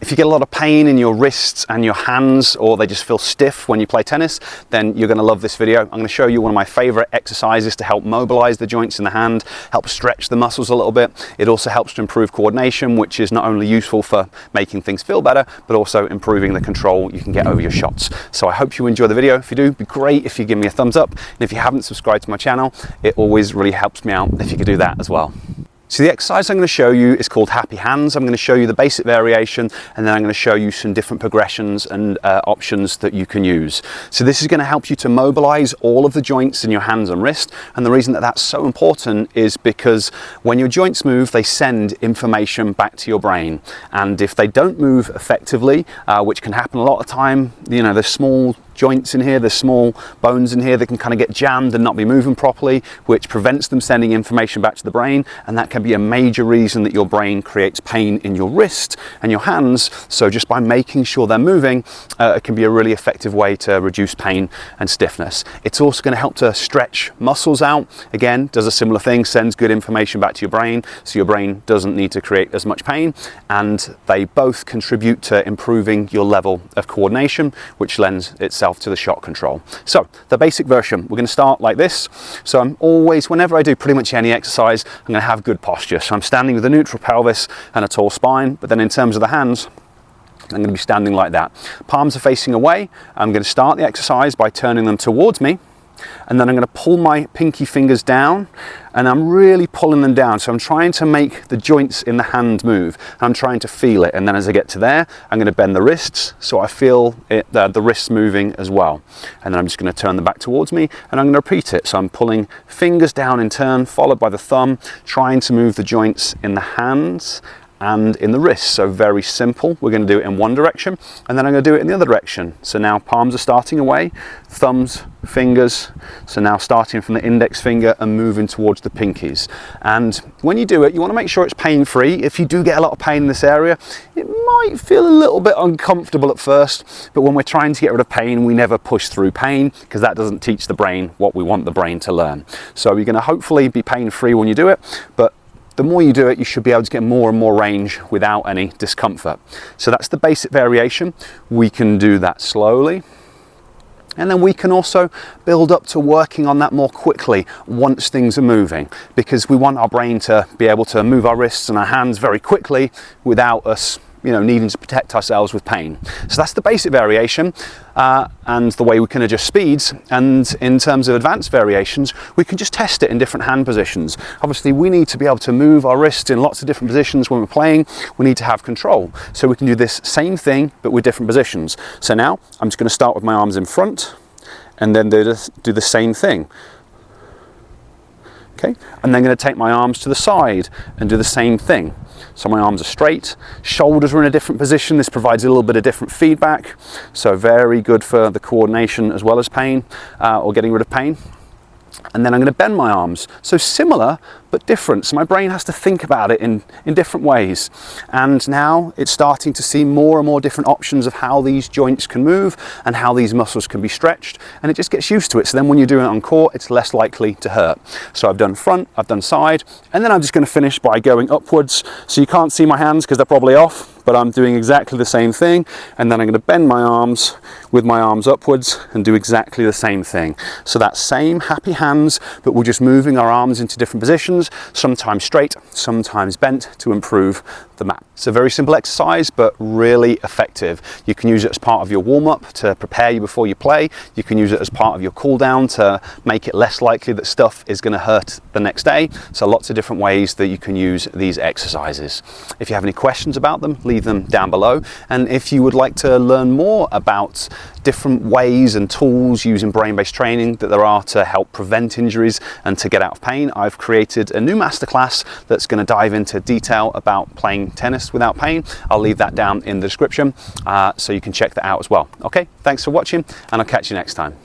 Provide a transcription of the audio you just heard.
If you get a lot of pain in your wrists and your hands, or they just feel stiff when you play tennis, then you're going to love this video. I'm going to show you one of my favorite exercises to help mobilize the joints in the hand, help stretch the muscles a little bit. It also helps to improve coordination, which is not only useful for making things feel better, but also improving the control you can get over your shots. So I hope you enjoy the video. If you do, it'd be great if you give me a thumbs up. And if you haven't subscribed to my channel, it always really helps me out if you could do that as well. So the exercise I'm going to show you is called Happy Hands. I'm going to show you the basic variation, and then I'm going to show you some different progressions and options that you can use. So this is going to help you to mobilize all of the joints in your hands and wrist. And the reason that that's so important is because when your joints move, they send information back to your brain. And if they don't move effectively, which can happen a lot of time, you know, there's small joints in here, there's small bones in here that can kind of get jammed and not be moving properly, which prevents them sending information back to the brain, and that can be a major reason that your brain creates pain in your wrist and your hands. So just by making sure they're moving, it can be a really effective way to reduce pain and stiffness. It's also going to help to stretch muscles out. Again, does a similar thing, sends good information back to your brain, so your brain doesn't need to create as much pain, and they both contribute to improving your level of coordination, which lends itself to the shot control. So the basic version, we're going to start like this. So I'm always, whenever I do pretty much any exercise, I'm going to have good posture. So I'm standing with a neutral pelvis and a tall spine, but then in terms of the hands, I'm going to be standing like that. Palms are facing away. I'm going to start the exercise by turning them towards me, and then I'm going to pull my pinky fingers down, and I'm really pulling them down. So I'm trying to make the joints in the hand move. I'm trying to feel it, and then as I get to there, I'm going to bend the wrists so I feel it, the wrists moving as well. And then I'm just going to turn them back towards me, and I'm going to repeat it. So I'm pulling fingers down in turn, followed by the thumb, trying to move the joints in the hands and in the wrists. So very simple. We're going to do it in one direction, and then I'm going to do it in the other direction. So now palms are starting away, thumbs, fingers. So now starting from the index finger and moving towards the pinkies. And when you do it, you want to make sure it's pain-free. If you do get a lot of pain in this area, it might feel a little bit uncomfortable at first, but when we're trying to get rid of pain, we never push through pain, because that doesn't teach the brain what we want the brain to learn. So you're going to hopefully be pain-free when you do it, but the more you do it, you should be able to get more and more range without any discomfort. So that's the basic variation. We can do that slowly. And then we can also build up to working on that more quickly once things are moving, because we want our brain to be able to move our wrists and our hands very quickly without us, you know, needing to protect ourselves with pain. So that's the basic variation, and the way we can adjust speeds. And in terms of advanced variations, we can just test it in different hand positions. Obviously, we need to be able to move our wrists in lots of different positions when we're playing. We need to have control. So we can do this same thing, but with different positions. So now I'm just going to start with my arms in front, and then do the same thing. Okay, and then I'm going to take my arms to the side and do the same thing. So my arms are straight, shoulders are in a different position. This provides a little bit of different feedback. So very good for the coordination as well as pain, or getting rid of pain. And then I'm going to bend my arms. So similar, but different. So my brain has to think about it in different ways. And now it's starting to see more and more different options of how these joints can move and how these muscles can be stretched. And it just gets used to it. So then when you're doing it on court, it's less likely to hurt. So I've done front, I've done side, and then I'm just going to finish by going upwards. So you can't see my hands because they're probably off, but I'm doing exactly the same thing. And then I'm going to bend my arms with my arms upwards and do exactly the same thing. So that same happy hands, but we're just moving our arms into different positions, sometimes straight, sometimes bent, to improve the mat. It's a very simple exercise, but really effective. You can use it as part of your warm-up to prepare you before you play. You can use it as part of your cool down to make it less likely that stuff is going to hurt the next day. So lots of different ways that you can use these exercises. If you have any questions about them, leave them down below. And if you would like to learn more about different ways and tools using brain-based training that there are to help prevent injuries and to get out of pain, I've created a new masterclass that's going to dive into detail about playing tennis without pain. I'll leave that down in the description, so you can check that out as well. Okay, thanks for watching, and I'll catch you next time.